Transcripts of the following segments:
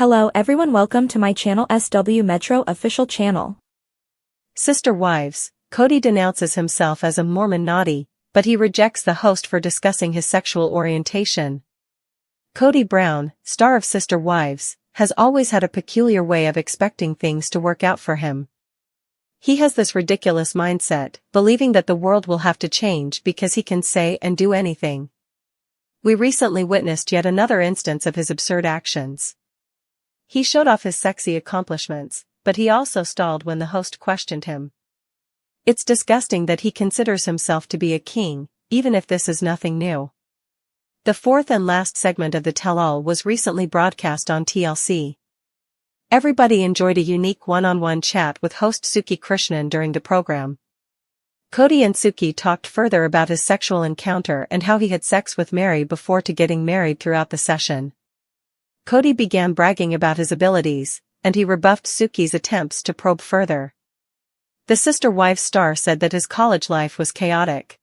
Hello everyone, welcome to my channel SW Metro official channel. Sister Wives, Kody denounces himself as a Mormon naughty, but he rejects the host for discussing his sexual orientation. Kody Brown, star of Sister Wives, has always had a peculiar way of expecting things to work out for him. He has this ridiculous mindset, believing that the world will have to change because he can say and do anything. We recently witnessed yet another instance of his absurd actions. He showed off his sexy accomplishments, but he also stalled when the host questioned him. It's disgusting that he considers himself to be a king, even if this is nothing new. The fourth and last segment of the tell-all was recently broadcast on TLC. Everybody enjoyed a unique one-on-one chat with host Suki Krishnan during the program. Kody and Suki talked further about his sexual encounter and how he had sex with Meri before getting married throughout the session. Kody began bragging about his abilities, and he rebuffed Suki's attempts to probe further. The Sister Wives star said that his college life was chaotic.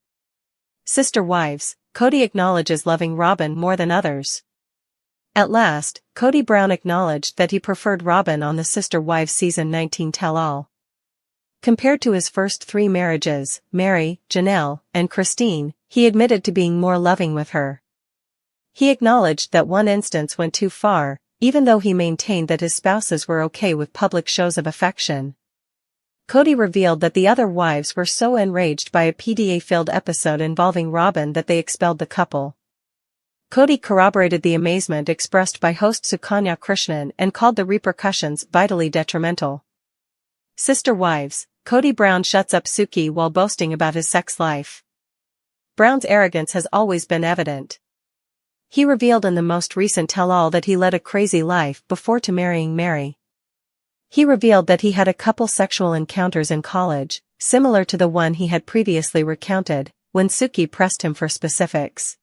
Sister Wives, Kody acknowledges loving Robyn more than others. At last, Kody Brown acknowledged that he preferred Robyn on the Sister Wives Season 19 tell-all. Compared to his first three marriages, Meri, Janelle, and Christine, he admitted to being more loving with her. He acknowledged that one instance went too far, even though he maintained that his spouses were okay with public shows of affection. Kody revealed that the other wives were so enraged by a PDA-filled episode involving Robyn that they expelled the couple. Kody corroborated the amazement expressed by host Sukanya Krishnan and called the repercussions vitally detrimental. Sister Wives, Kody Brown shuts up Suki while boasting about his sex life. Brown's arrogance has always been evident. He revealed in the most recent tell-all that he led a crazy life before marrying Meri. He revealed that he had a couple sexual encounters in college, similar to the one he had previously recounted, when Suki pressed him for specifics.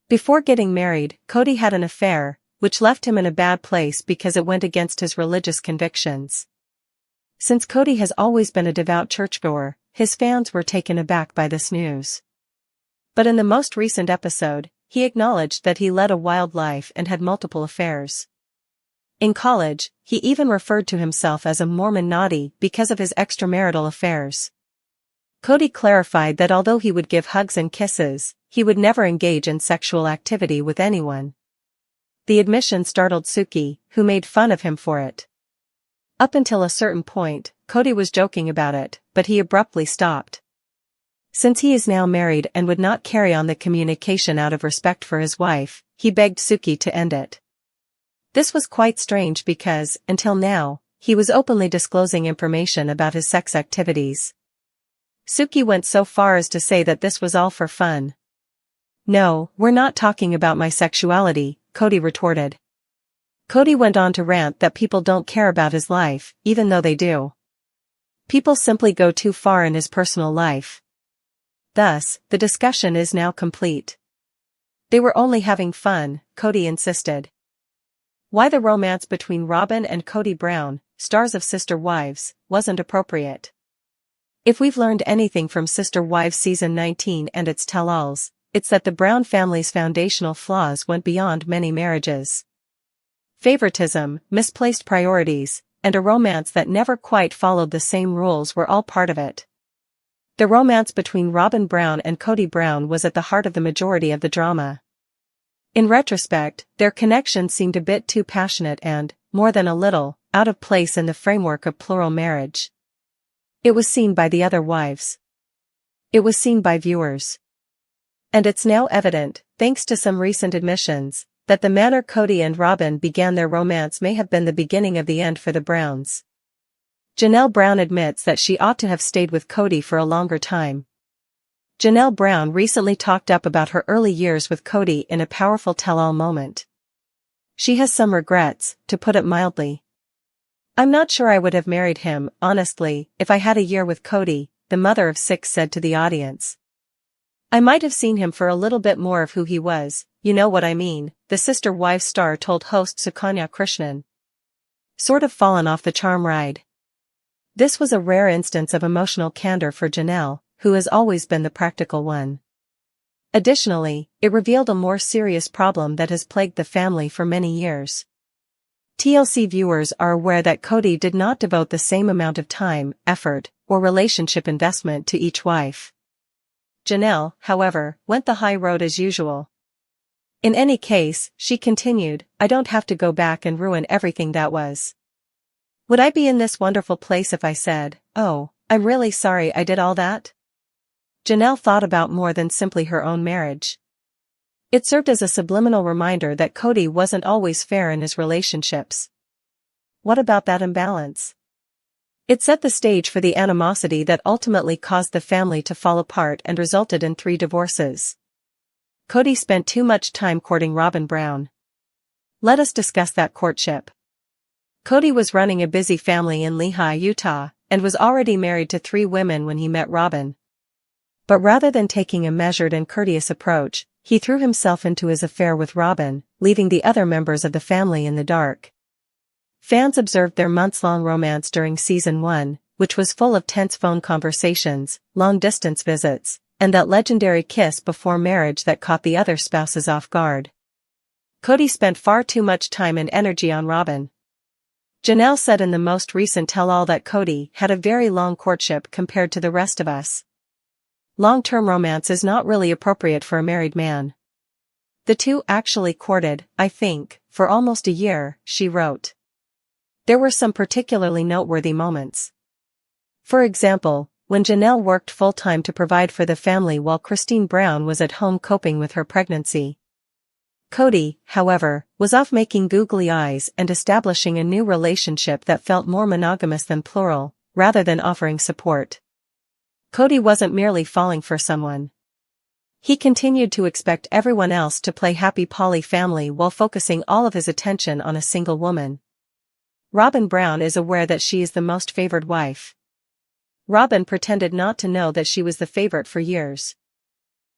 Before getting married, Kody had an affair, which left him in a bad place because it went against his religious convictions. Since Kody has always been a devout churchgoer, his fans were taken aback by this news. But in the most recent episode, he acknowledged that he led a wild life and had multiple affairs. In college, he even referred to himself as a Mormon naughty because of his extramarital affairs. Kody clarified that although he would give hugs and kisses, he would never engage in sexual activity with anyone. The admission startled Suki, who made fun of him for it. Up until a certain point, Kody was joking about it, but he abruptly stopped. Since he is now married and would not carry on the communication out of respect for his wife, he begged Suki to end it. This was quite strange because, until now, he was openly disclosing information about his sex activities. Suki went so far as to say that this was all for fun. "No, we're not talking about my sexuality," Kody retorted. Kody went on to rant that people don't care about his life, even though they do. People simply go too far in his personal life. Thus, the discussion is now complete. They were only having fun, Kody insisted. Why the romance between Robyn and Kody Brown, stars of Sister Wives, wasn't appropriate. If we've learned anything from Sister Wives Season 19 and its tell-alls, it's that the Brown family's foundational flaws went beyond many marriages. Favoritism, misplaced priorities, and a romance that never quite followed the same rules were all part of it. The romance between Robyn Brown and Kody Brown was at the heart of the majority of the drama. In retrospect, their connection seemed a bit too passionate and, more than a little, out of place in the framework of plural marriage. It was seen by the other wives. It was seen by viewers. And it's now evident, thanks to some recent admissions, that the manner Kody and Robyn began their romance may have been the beginning of the end for the Browns. Janelle Brown admits that she ought to have stayed with Kody for a longer time. Janelle Brown recently talked up about her early years with Kody in a powerful tell-all moment. She has some regrets, to put it mildly. "I'm not sure I would have married him, honestly, if I had a year with Kody," the mother of 6 said to the audience. "I might have seen him for a little bit more of who he was, you know what I mean," the Sister Wives star told host Sukanya Krishnan. "Sort of fallen off the charm ride." This was a rare instance of emotional candor for Janelle, who has always been the practical one. Additionally, it revealed a more serious problem that has plagued the family for many years. TLC viewers are aware that Kody did not devote the same amount of time, effort, or relationship investment to each wife. Janelle, however, went the high road as usual. In any case, she continued, I don't have to go back and ruin everything that was. Would I be in this wonderful place if I said, oh, I'm really sorry I did all that? Janelle thought about more than simply her own marriage. It served as a subliminal reminder that Kody wasn't always fair in his relationships. What about that imbalance? It set the stage for the animosity that ultimately caused the family to fall apart and resulted in 3 divorces. Kody spent too much time courting Robyn Brown. Let us discuss that courtship. Kody was running a busy family in Lehi, Utah, and was already married to 3 women when he met Robyn. But rather than taking a measured and courteous approach, he threw himself into his affair with Robyn, leaving the other members of the family in the dark. Fans observed their months-long romance during Season 1, which was full of tense phone conversations, long-distance visits, and that legendary kiss before marriage that caught the other spouses off guard. Kody spent far too much time and energy on Robyn. Janelle said in the most recent tell-all that Kody had a very long courtship compared to the rest of us. Long-term romance is not really appropriate for a married man. The two actually courted, I think, for almost a year, she wrote. There were some particularly noteworthy moments. For example, when Janelle worked full-time to provide for the family while Christine Brown was at home coping with her pregnancy. Kody, however, was off making googly eyes and establishing a new relationship that felt more monogamous than plural, rather than offering support. Kody wasn't merely falling for someone. He continued to expect everyone else to play happy poly family while focusing all of his attention on a single woman. Robyn Brown is aware that she is the most favored wife. Robyn pretended not to know that she was the favorite for years.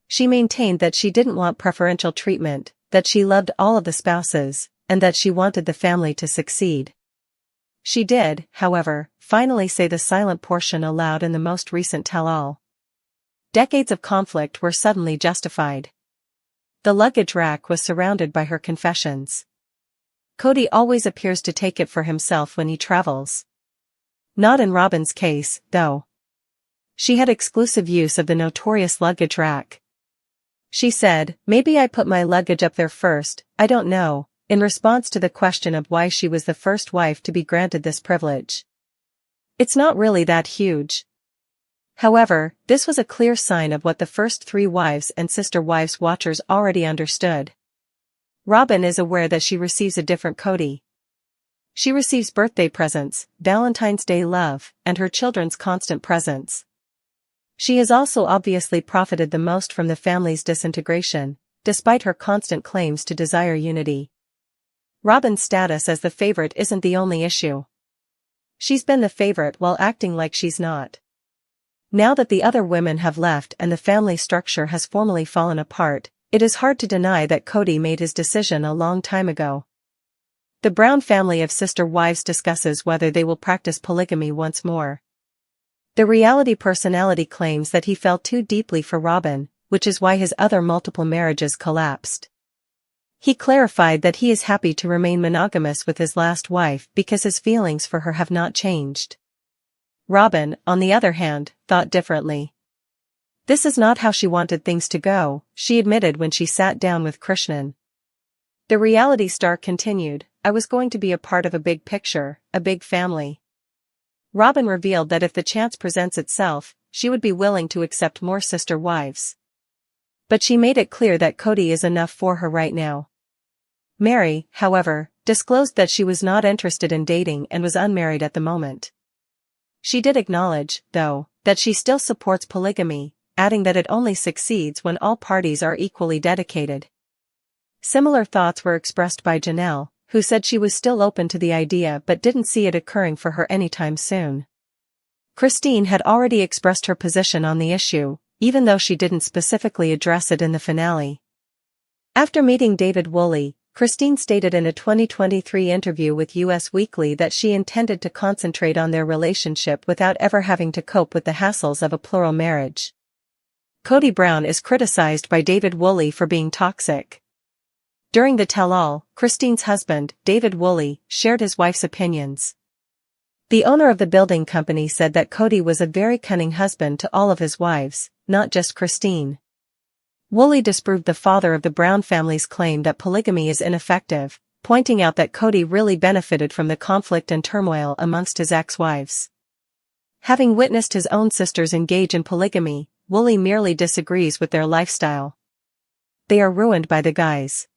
She maintained that she didn't want preferential treatment, that she loved all of the spouses, and that she wanted the family to succeed. She did, however, finally say the silent portion aloud in the most recent tell-all. Decades of conflict were suddenly justified. The luggage rack was surrounded by her confessions. Kody always appears to take it for himself when he travels. Not in Robyn's case, though. She had exclusive use of the notorious luggage rack. She said, maybe I put my luggage up there first, I don't know, in response to the question of why she was the first wife to be granted this privilege. It's not really that huge. However, this was a clear sign of what the first 3 wives and sister wives watchers already understood. Robyn is aware that she receives a different Kody. She receives birthday presents, Valentine's Day love, and her children's constant presence. She has also obviously profited the most from the family's disintegration, despite her constant claims to desire unity. Robyn's status as the favorite isn't the only issue. She's been the favorite while acting like she's not. Now that the other women have left and the family structure has formally fallen apart, it is hard to deny that Kody made his decision a long time ago. The Brown family of sister wives discusses whether they will practice polygamy once more. The reality personality claims that he fell too deeply for Robyn, which is why his other multiple marriages collapsed. He clarified that he is happy to remain monogamous with his last wife because his feelings for her have not changed. Robyn, on the other hand, thought differently. This is not how she wanted things to go, she admitted when she sat down with Krishnan. The reality star continued, I was going to be a part of a big picture, a big family. Robyn revealed that if the chance presents itself, she would be willing to accept more sister wives. But she made it clear that Kody is enough for her right now. Meri, however, disclosed that she was not interested in dating and was unmarried at the moment. She did acknowledge, though, that she still supports polygamy, adding that it only succeeds when all parties are equally dedicated. Similar thoughts were expressed by Janelle, who said she was still open to the idea but didn't see it occurring for her anytime soon. Christine had already expressed her position on the issue, even though she didn't specifically address it in the finale. After meeting David Woolley, Christine stated in a 2023 interview with US Weekly that she intended to concentrate on their relationship without ever having to cope with the hassles of a plural marriage. Kody Brown is criticized by David Woolley for being toxic. During the tell-all, Christine's husband, David Woolley, shared his wife's opinions. The owner of the building company said that Kody was a very cunning husband to all of his wives, not just Christine. Woolley disproved the father of the Brown family's claim that polygamy is ineffective, pointing out that Kody really benefited from the conflict and turmoil amongst his ex-wives. Having witnessed his own sisters engage in polygamy, Woolley merely disagrees with their lifestyle. They are ruined by the guys.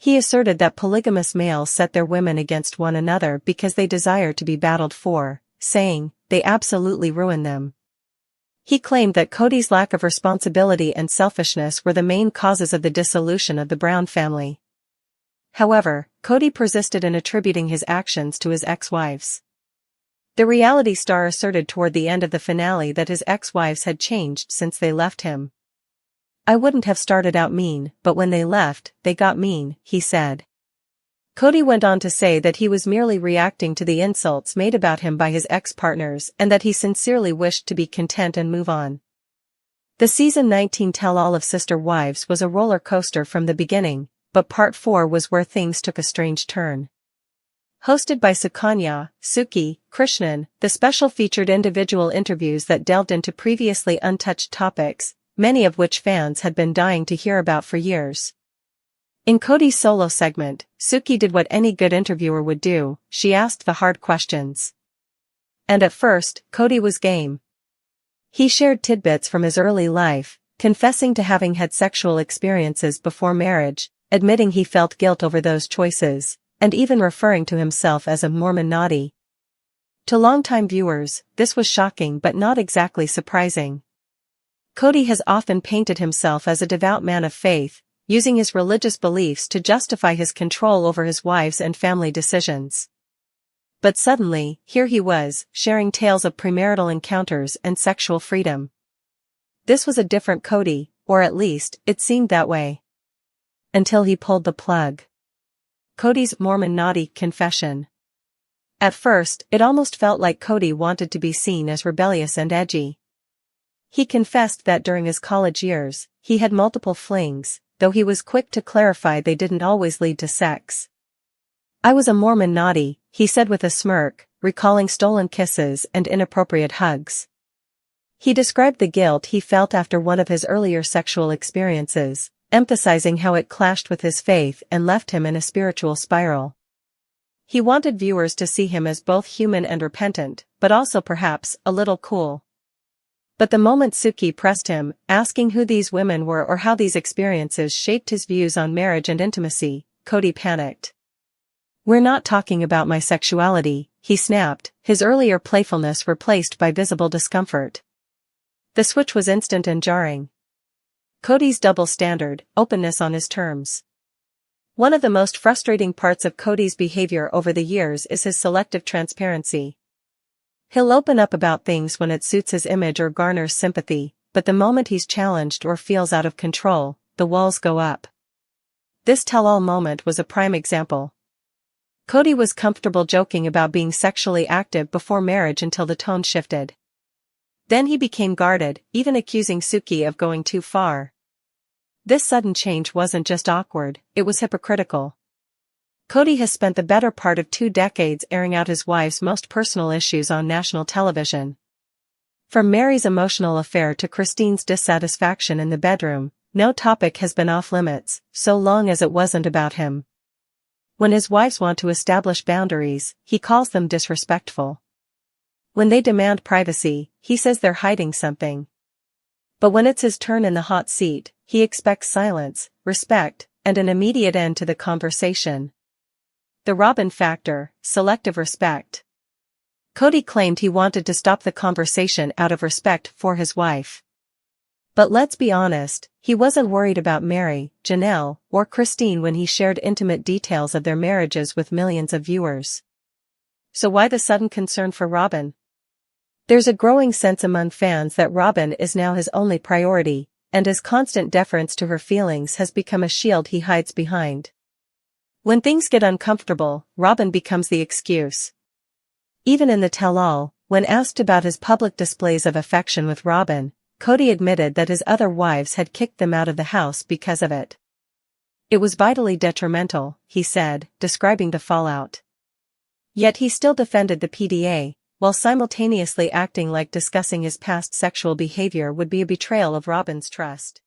He asserted that polygamous males set their women against one another because they desire to be battled for, saying, they absolutely ruin them. He claimed that Kody's lack of responsibility and selfishness were the main causes of the dissolution of the Brown family. However, Kody persisted in attributing his actions to his ex-wives. The reality star asserted toward the end of the finale that his ex-wives had changed since they left him. I wouldn't have started out mean, but when they left, they got mean, he said. Kody went on to say that he was merely reacting to the insults made about him by his ex-partners and that he sincerely wished to be content and move on. The season 19 tell-all of Sister Wives was a roller coaster from the beginning, but part 4 was where things took a strange turn. Hosted by Sukanya, Suki, Krishnan, the special featured individual interviews that delved into previously untouched topics, many of which fans had been dying to hear about for years. In Kody's solo segment, Suki did what any good interviewer would do, she asked the hard questions. And at first, Kody was game. He shared tidbits from his early life, confessing to having had sexual experiences before marriage, admitting he felt guilt over those choices, and even referring to himself as a Mormon naughty. To longtime viewers, this was shocking but not exactly surprising. Kody has often painted himself as a devout man of faith, using his religious beliefs to justify his control over his wives and family decisions. But suddenly, here he was, sharing tales of premarital encounters and sexual freedom. This was a different Kody, or at least, it seemed that way. Until he pulled the plug. Kody's Mormon naughty confession. At first, it almost felt like Kody wanted to be seen as rebellious and edgy. He confessed that during his college years, he had multiple flings, though he was quick to clarify they didn't always lead to sex. I was a Mormon naughty, he said with a smirk, recalling stolen kisses and inappropriate hugs. He described the guilt he felt after one of his earlier sexual experiences, emphasizing how it clashed with his faith and left him in a spiritual spiral. He wanted viewers to see him as both human and repentant, but also perhaps a little cool. But the moment Suki pressed him, asking who these women were or how these experiences shaped his views on marriage and intimacy, Kody panicked. We're not talking about my sexuality, he snapped, his earlier playfulness replaced by visible discomfort. The switch was instant and jarring. Kody's double standard, openness on his terms. One of the most frustrating parts of Kody's behavior over the years is his selective transparency. He'll open up about things when it suits his image or garners sympathy, but the moment he's challenged or feels out of control, the walls go up. This tell-all moment was a prime example. Kody was comfortable joking about being sexually active before marriage until the tone shifted. Then he became guarded, even accusing Suki of going too far. This sudden change wasn't just awkward, it was hypocritical. Kody has spent the better part of 2 decades airing out his wife's most personal issues on national television. From Meri's emotional affair to Christine's dissatisfaction in the bedroom, no topic has been off-limits, so long as it wasn't about him. When his wives want to establish boundaries, he calls them disrespectful. When they demand privacy, he says they're hiding something. But when it's his turn in the hot seat, he expects silence, respect, and an immediate end to the conversation. The Robyn factor, selective respect. Kody claimed he wanted to stop the conversation out of respect for his wife. But let's be honest, he wasn't worried about Meri, Janelle, or Christine when he shared intimate details of their marriages with millions of viewers. So why the sudden concern for Robyn? There's a growing sense among fans that Robyn is now his only priority, and his constant deference to her feelings has become a shield he hides behind. When things get uncomfortable, Robyn becomes the excuse. Even in the tell-all, when asked about his public displays of affection with Robyn, Kody admitted that his other wives had kicked them out of the house because of it. It was vitally detrimental, he said, describing the fallout. Yet he still defended the PDA, while simultaneously acting like discussing his past sexual behavior would be a betrayal of Robyn's trust.